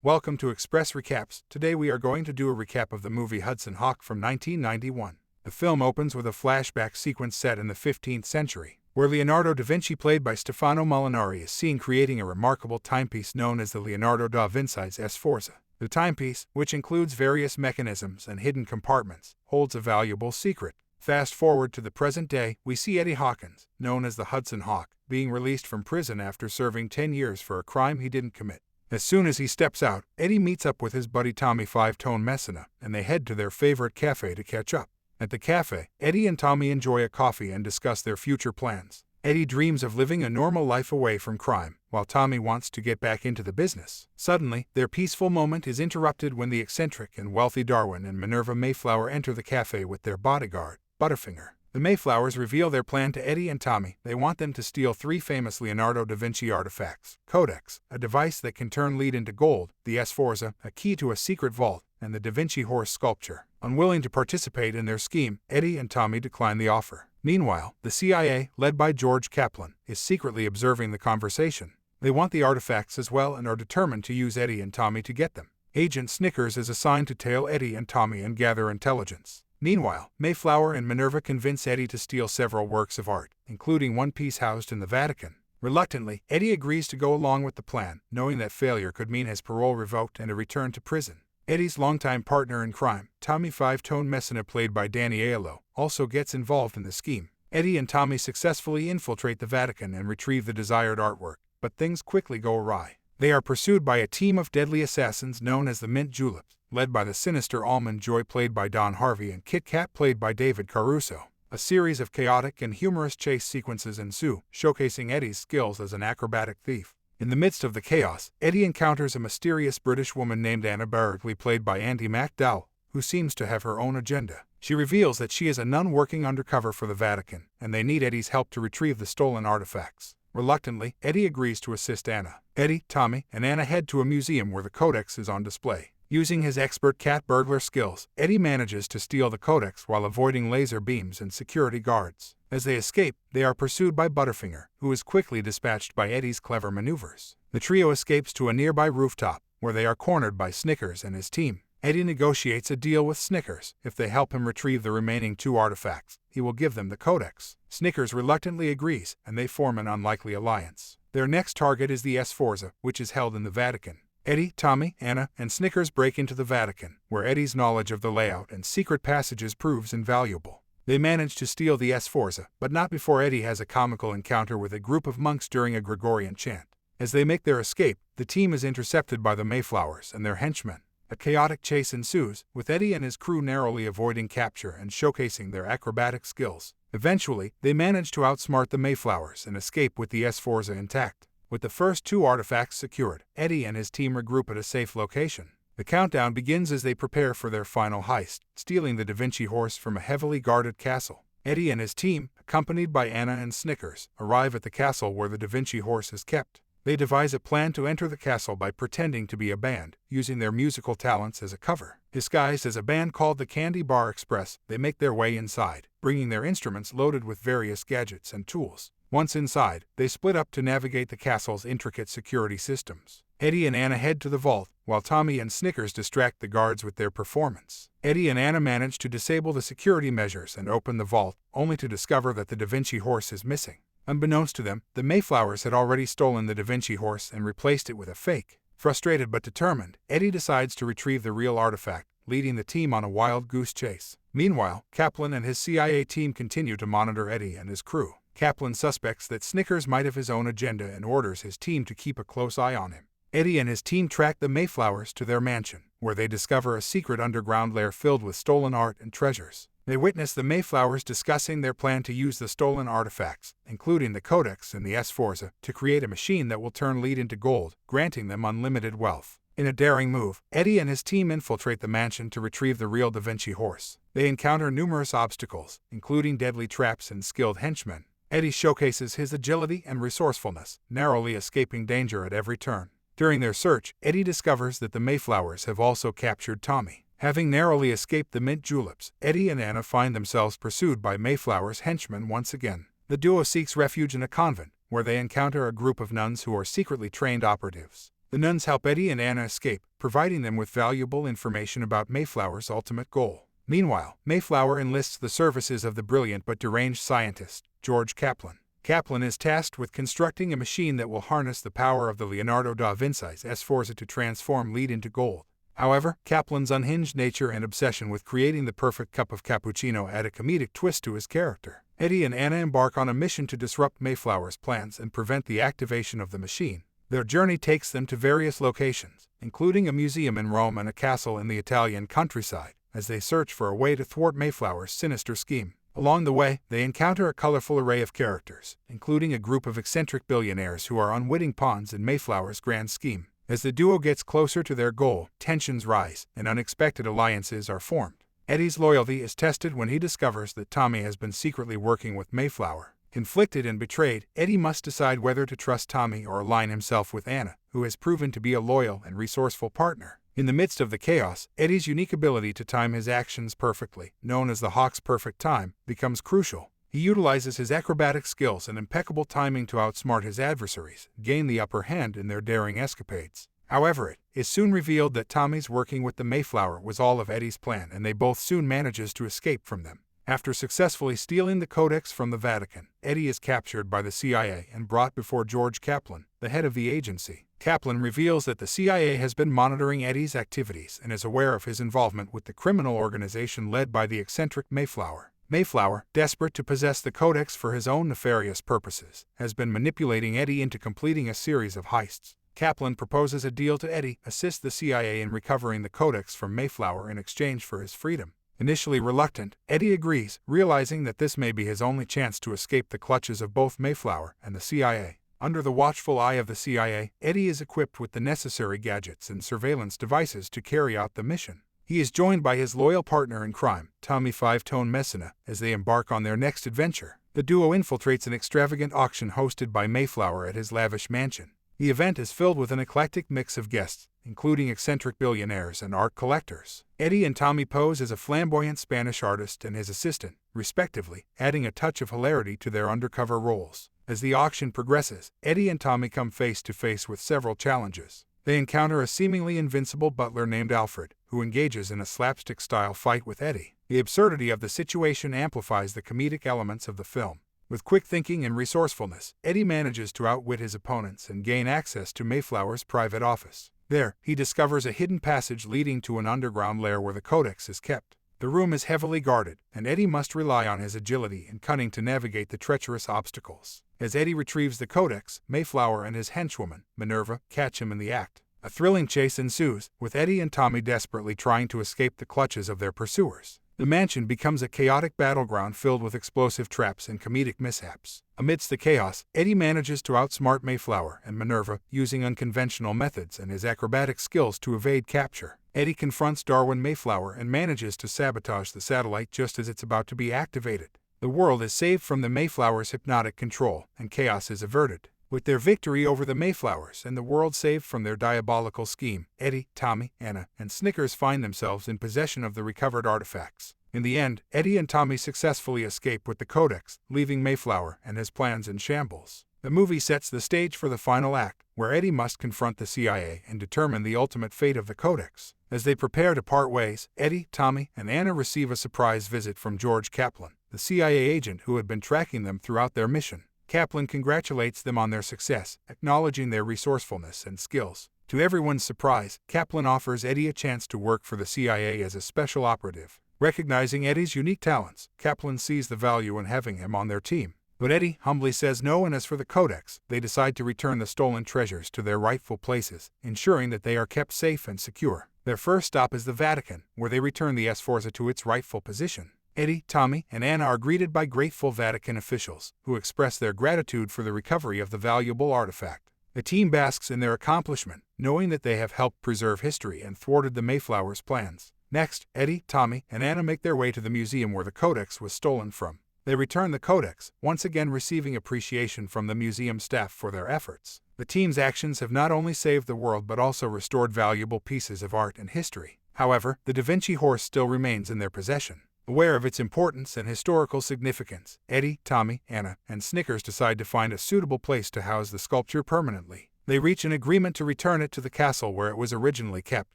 Welcome to Express Recaps. Today we are going to do a recap of the movie Hudson Hawk from 1991. The film opens with a flashback sequence set in the 15th century, where Leonardo da Vinci, played by Stefano Molinari, is seen creating a remarkable timepiece known as the Leonardo da Vinci's Sforza. The timepiece, which includes various mechanisms and hidden compartments, holds a valuable secret. Fast forward to the present day, we see Eddie Hawkins, known as the Hudson Hawk, being released from prison after serving 10 years for a crime he didn't commit. As soon as he steps out, Eddie meets up with his buddy Tommy 5-Tone Messina, and they head to their favorite cafe to catch up. At the cafe, Eddie and Tommy enjoy a coffee and discuss their future plans. Eddie dreams of living a normal life away from crime, while Tommy wants to get back into the business. Suddenly, their peaceful moment is interrupted when the eccentric and wealthy Darwin and Minerva Mayflower enter the cafe with their bodyguard, Butterfinger. The Mayflowers reveal their plan to Eddie and Tommy. They want them to steal 3 famous Leonardo da Vinci artifacts: Codex, a device that can turn lead into gold; the Sforza, a key to a secret vault; and the Da Vinci horse sculpture. Unwilling to participate in their scheme, Eddie and Tommy decline the offer. Meanwhile, the CIA, led by George Kaplan, is secretly observing the conversation. They want the artifacts as well and are determined to use Eddie and Tommy to get them. Agent Snickers is assigned to tail Eddie and Tommy and gather intelligence. Meanwhile, Mayflower and Minerva convince Eddie to steal several works of art, including one piece housed in the Vatican. Reluctantly, Eddie agrees to go along with the plan, knowing that failure could mean his parole revoked and a return to prison. Eddie's longtime partner in crime, Tommy 5-Tone Messina, played by Danny Aiello, also gets involved in the scheme. Eddie and Tommy successfully infiltrate the Vatican and retrieve the desired artwork, but things quickly go awry. They are pursued by a team of deadly assassins known as the Mint Juleps, led by the sinister Almond Joy, played by Don Harvey, and Kit Kat, played by David Caruso. A series of chaotic and humorous chase sequences ensue, showcasing Eddie's skills as an acrobatic thief. In the midst of the chaos, Eddie encounters a mysterious British woman named Anna Barrackley, played by Andie MacDowell, who seems to have her own agenda. She reveals that she is a nun working undercover for the Vatican, and they need Eddie's help to retrieve the stolen artifacts. Reluctantly, Eddie agrees to assist Anna. Eddie, Tommy, and Anna head to a museum where the Codex is on display. Using his expert cat burglar skills, Eddie manages to steal the Codex while avoiding laser beams and security guards. As they escape, they are pursued by Butterfinger, who is quickly dispatched by Eddie's clever maneuvers. The trio escapes to a nearby rooftop, where they are cornered by Snickers and his team. Eddie negotiates a deal with Snickers. If they help him retrieve the remaining 2 artifacts, he will give them the Codex. Snickers reluctantly agrees, and they form an unlikely alliance. Their next target is the Sforza, which is held in the Vatican. Eddie, Tommy, Anna, and Snickers break into the Vatican, where Eddie's knowledge of the layout and secret passages proves invaluable. They manage to steal the Sforza, but not before Eddie has a comical encounter with a group of monks during a Gregorian chant. As they make their escape, the team is intercepted by the Mayflowers and their henchmen. A chaotic chase ensues, with Eddie and his crew narrowly avoiding capture and showcasing their acrobatic skills. Eventually, they manage to outsmart the Mayflowers and escape with the Sforza intact. With the first 2 artifacts secured, Eddie and his team regroup at a safe location. The countdown begins as they prepare for their final heist, stealing the Da Vinci horse from a heavily guarded castle. Eddie and his team, accompanied by Anna and Snickers, arrive at the castle where the Da Vinci horse is kept. They devise a plan to enter the castle by pretending to be a band, using their musical talents as a cover. Disguised as a band called the Candy Bar Express, they make their way inside, bringing their instruments loaded with various gadgets and tools. Once inside, they split up to navigate the castle's intricate security systems. Eddie and Anna head to the vault, while Tommy and Snickers distract the guards with their performance. Eddie and Anna manage to disable the security measures and open the vault, only to discover that the Da Vinci horse is missing. Unbeknownst to them, the Mayflowers had already stolen the Da Vinci horse and replaced it with a fake. Frustrated but determined, Eddie decides to retrieve the real artifact, leading the team on a wild goose chase. Meanwhile, Kaplan and his CIA team continue to monitor Eddie and his crew. Kaplan suspects that Snickers might have his own agenda and orders his team to keep a close eye on him. Eddie and his team track the Mayflowers to their mansion, where they discover a secret underground lair filled with stolen art and treasures. They witness the Mayflowers discussing their plan to use the stolen artifacts, including the Codex and the Sforza, to create a machine that will turn lead into gold, granting them unlimited wealth. In a daring move, Eddie and his team infiltrate the mansion to retrieve the real Da Vinci horse. They encounter numerous obstacles, including deadly traps and skilled henchmen. Eddie showcases his agility and resourcefulness, narrowly escaping danger at every turn. During their search, Eddie discovers that the Mayflowers have also captured Tommy. Having narrowly escaped the Mint Juleps, Eddie and Anna find themselves pursued by Mayflower's henchmen once again. The duo seeks refuge in a convent, where they encounter a group of nuns who are secretly trained operatives. The nuns help Eddie and Anna escape, providing them with valuable information about Mayflower's ultimate goal. Meanwhile, Mayflower enlists the services of the brilliant but deranged scientist, George Kaplan. Kaplan is tasked with constructing a machine that will harness the power of the Leonardo da Vinci's Sforza to transform lead into gold. However, Kaplan's unhinged nature and obsession with creating the perfect cup of cappuccino add a comedic twist to his character. Eddie and Anna embark on a mission to disrupt Mayflower's plans and prevent the activation of the machine. Their journey takes them to various locations, including a museum in Rome and a castle in the Italian countryside, as they search for a way to thwart Mayflower's sinister scheme. Along the way, they encounter a colorful array of characters, including a group of eccentric billionaires who are unwitting pawns in Mayflower's grand scheme. As the duo gets closer to their goal, tensions rise, and unexpected alliances are formed. Eddie's loyalty is tested when he discovers that Tommy has been secretly working with Mayflower. Conflicted and betrayed, Eddie must decide whether to trust Tommy or align himself with Anna, who has proven to be a loyal and resourceful partner. In the midst of the chaos, Eddie's unique ability to time his actions perfectly, known as the Hawk's perfect time, becomes crucial. He utilizes his acrobatic skills and impeccable timing to outsmart his adversaries, gain the upper hand in their daring escapades. However, it is soon revealed that Tommy's working with the Mayflower was all of Eddie's plan, and they both soon manages to escape from them. After successfully stealing the Codex from the Vatican, Eddie is captured by the CIA and brought before George Kaplan, the head of the agency. Kaplan reveals that the CIA has been monitoring Eddie's activities and is aware of his involvement with the criminal organization led by the eccentric Mayflower. Mayflower, desperate to possess the Codex for his own nefarious purposes, has been manipulating Eddie into completing a series of heists. Kaplan proposes a deal to Eddie, assist the CIA in recovering the Codex from Mayflower in exchange for his freedom. Initially reluctant, Eddie agrees, realizing that this may be his only chance to escape the clutches of both Mayflower and the CIA. Under the watchful eye of the CIA, Eddie is equipped with the necessary gadgets and surveillance devices to carry out the mission. He is joined by his loyal partner in crime, Tommy Five-Tone Messina, as they embark on their next adventure. The duo infiltrates an extravagant auction hosted by Mayflower at his lavish mansion. The event is filled with an eclectic mix of guests, including eccentric billionaires and art collectors. Eddie and Tommy pose as a flamboyant Spanish artist and his assistant, respectively, adding a touch of hilarity to their undercover roles. As the auction progresses, Eddie and Tommy come face to face with several challenges. They encounter a seemingly invincible butler named Alfred, who engages in a slapstick-style fight with Eddie. The absurdity of the situation amplifies the comedic elements of the film. With quick thinking and resourcefulness, Eddie manages to outwit his opponents and gain access to Mayflower's private office. There, he discovers a hidden passage leading to an underground lair where the Codex is kept. The room is heavily guarded, and Eddie must rely on his agility and cunning to navigate the treacherous obstacles. As Eddie retrieves the Codex, Mayflower and his henchwoman, Minerva, catch him in the act. A thrilling chase ensues, with Eddie and Tommy desperately trying to escape the clutches of their pursuers. The mansion becomes a chaotic battleground filled with explosive traps and comedic mishaps. Amidst the chaos, Eddie manages to outsmart Mayflower and Minerva, using unconventional methods and his acrobatic skills to evade capture. Eddie confronts Darwin Mayflower and manages to sabotage the satellite just as it's about to be activated. The world is saved from the Mayflower's hypnotic control, and chaos is averted. With their victory over the Mayflowers and the world saved from their diabolical scheme, Eddie, Tommy, Anna, and Snickers find themselves in possession of the recovered artifacts. In the end, Eddie and Tommy successfully escape with the Codex, leaving Mayflower and his plans in shambles. The movie sets the stage for the final act, where Eddie must confront the CIA and determine the ultimate fate of the Codex. As they prepare to part ways, Eddie, Tommy, and Anna receive a surprise visit from George Kaplan, the CIA agent who had been tracking them throughout their mission. Kaplan congratulates them on their success, acknowledging their resourcefulness and skills. To everyone's surprise, Kaplan offers Eddie a chance to work for the CIA as a special operative. Recognizing Eddie's unique talents, Kaplan sees the value in having him on their team. But Eddie humbly says no, and as for the Codex, they decide to return the stolen treasures to their rightful places, ensuring that they are kept safe and secure. Their first stop is the Vatican, where they return the Sforza to its rightful position. Eddie, Tommy, and Anna are greeted by grateful Vatican officials, who express their gratitude for the recovery of the valuable artifact. The team basks in their accomplishment, knowing that they have helped preserve history and thwarted the Mayflower's plans. Next, Eddie, Tommy, and Anna make their way to the museum where the Codex was stolen from. They return the Codex, once again receiving appreciation from the museum staff for their efforts. The team's actions have not only saved the world but also restored valuable pieces of art and history. However, the Da Vinci horse still remains in their possession. Aware of its importance and historical significance, Eddie, Tommy, Anna, and Snickers decide to find a suitable place to house the sculpture permanently. They reach an agreement to return it to the castle where it was originally kept,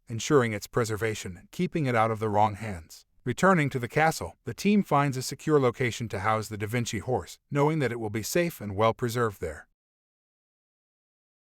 ensuring its preservation and keeping it out of the wrong hands. Returning to the castle, the team finds a secure location to house the Da Vinci horse, knowing that it will be safe and well preserved there.